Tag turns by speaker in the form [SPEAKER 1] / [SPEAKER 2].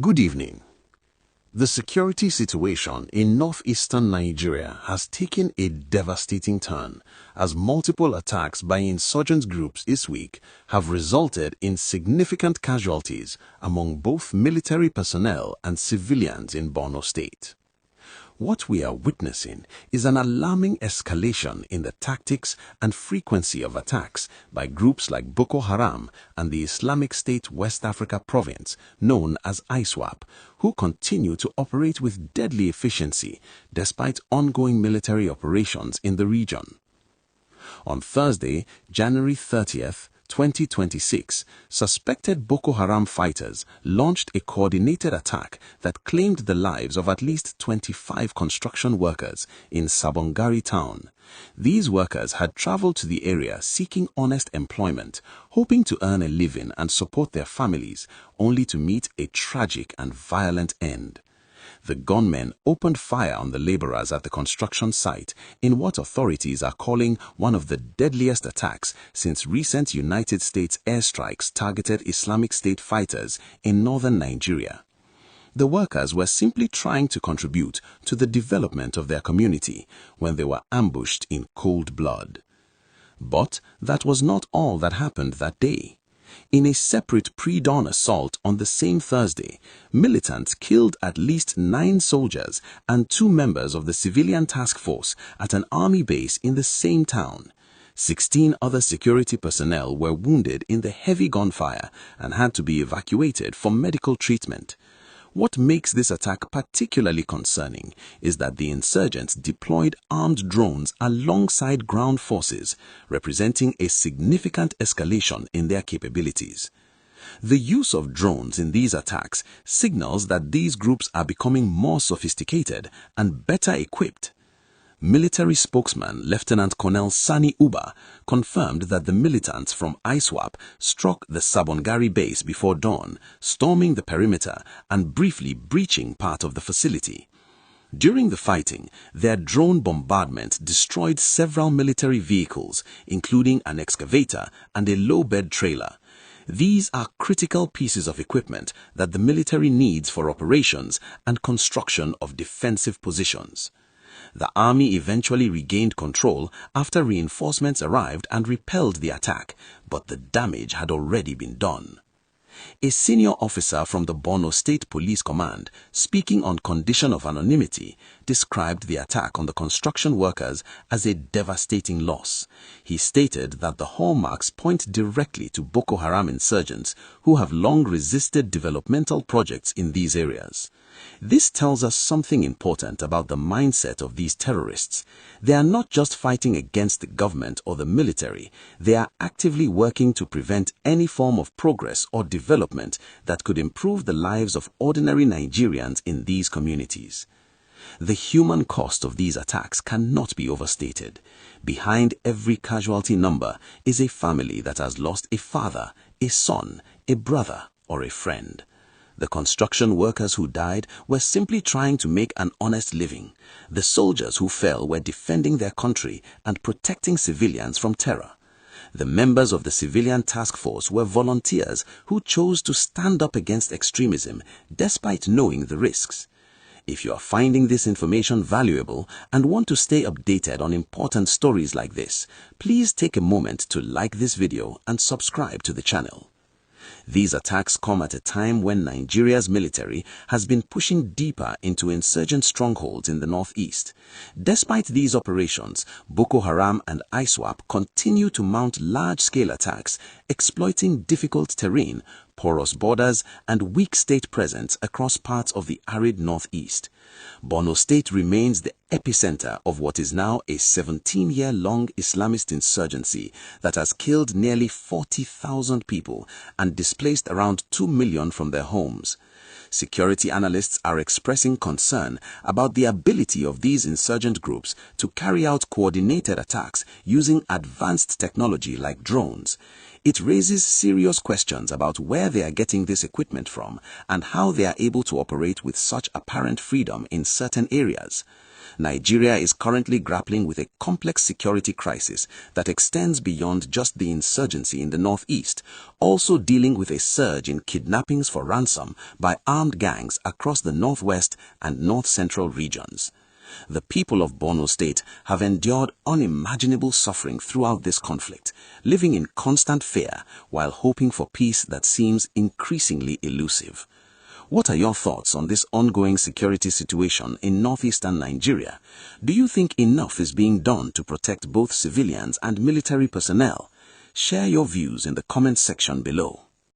[SPEAKER 1] Good evening. The security situation in northeastern Nigeria has taken a devastating turn as multiple attacks by insurgent groups this week have resulted in significant casualties among both military personnel and civilians in Borno State. What we are witnessing is an alarming escalation in the tactics and frequency of attacks by groups like Boko Haram and the Islamic State West Africa province known as ISWAP, who continue to operate with deadly efficiency despite ongoing military operations in the region. On Thursday, January 30th, 2026, suspected Boko Haram fighters launched a coordinated attack that claimed the lives of at least 25 construction workers in Sabongari town. These workers had traveled to the area seeking honest employment, hoping to earn a living and support their families, only to meet a tragic and violent end. The gunmen opened fire on the laborers at the construction site in what authorities are calling one of the deadliest attacks since recent United States airstrikes targeted Islamic State fighters in northern Nigeria. The workers were simply trying to contribute to the development of their community when they were ambushed in cold blood. But that was not all that happened that day. In a separate pre-dawn assault on the same Thursday, militants killed at least 9 soldiers and 2 members of the civilian task force at an army base in the same town. 16 other security personnel were wounded in the heavy gunfire and had to be evacuated for medical treatment. What makes this attack particularly concerning is that the insurgents deployed armed drones alongside ground forces, representing a significant escalation in their capabilities. The use of drones in these attacks signals that these groups are becoming more sophisticated and better equipped. Military spokesman Lieutenant Colonel Sani Uba confirmed that the militants from ISWAP struck the Sabongari base before dawn, storming the perimeter and briefly breaching part of the facility. During the fighting, their drone bombardment destroyed several military vehicles, including an excavator and a low-bed trailer. These are critical pieces of equipment that the military needs for operations and construction of defensive positions. The army eventually regained control after reinforcements arrived and repelled the attack, but the damage had already been done. A senior officer from the Borno State Police Command, speaking on condition of anonymity, described the attack on the construction workers as a devastating loss. He stated that the hallmarks point directly to Boko Haram insurgents who have long resisted developmental projects in these areas. This tells us something important about the mindset of these terrorists. They are not just fighting against the government or the military, they are actively working to prevent any form of progress or development that could improve the lives of ordinary Nigerians in these communities. The human cost of these attacks cannot be overstated. Behind every casualty number is a family that has lost a father, a son, a brother, or a friend. The construction workers who died were simply trying to make an honest living. The soldiers who fell were defending their country and protecting civilians from terror. The members of the civilian task force were volunteers who chose to stand up against extremism despite knowing the risks. If you are finding this information valuable and want to stay updated on important stories like this, please take a moment to like this video and subscribe to the channel. These attacks come at a time when Nigeria's military has been pushing deeper into insurgent strongholds in the northeast. Despite these operations, Boko Haram and ISWAP continue to mount large-scale attacks, exploiting difficult terrain, porous borders, and weak state presence across parts of the arid northeast. Borno State remains the epicenter of what is now a 17-year-long Islamist insurgency that has killed nearly 40,000 people and displaced around 2 million from their homes. Security analysts are expressing concern about the ability of these insurgent groups to carry out coordinated attacks using advanced technology like drones. It raises serious questions about where they are getting this equipment from and how they are able to operate with such apparent freedom in certain areas. Nigeria is currently grappling with a complex security crisis that extends beyond just the insurgency in the northeast, also dealing with a surge in kidnappings for ransom by armed gangs across the northwest and north-central regions. The people of Borno State have endured unimaginable suffering throughout this conflict, living in constant fear while hoping for peace that seems increasingly elusive. What are your thoughts on this ongoing security situation in northeastern Nigeria? Do you think enough is being done to protect both civilians and military personnel? Share your views in the comment section below.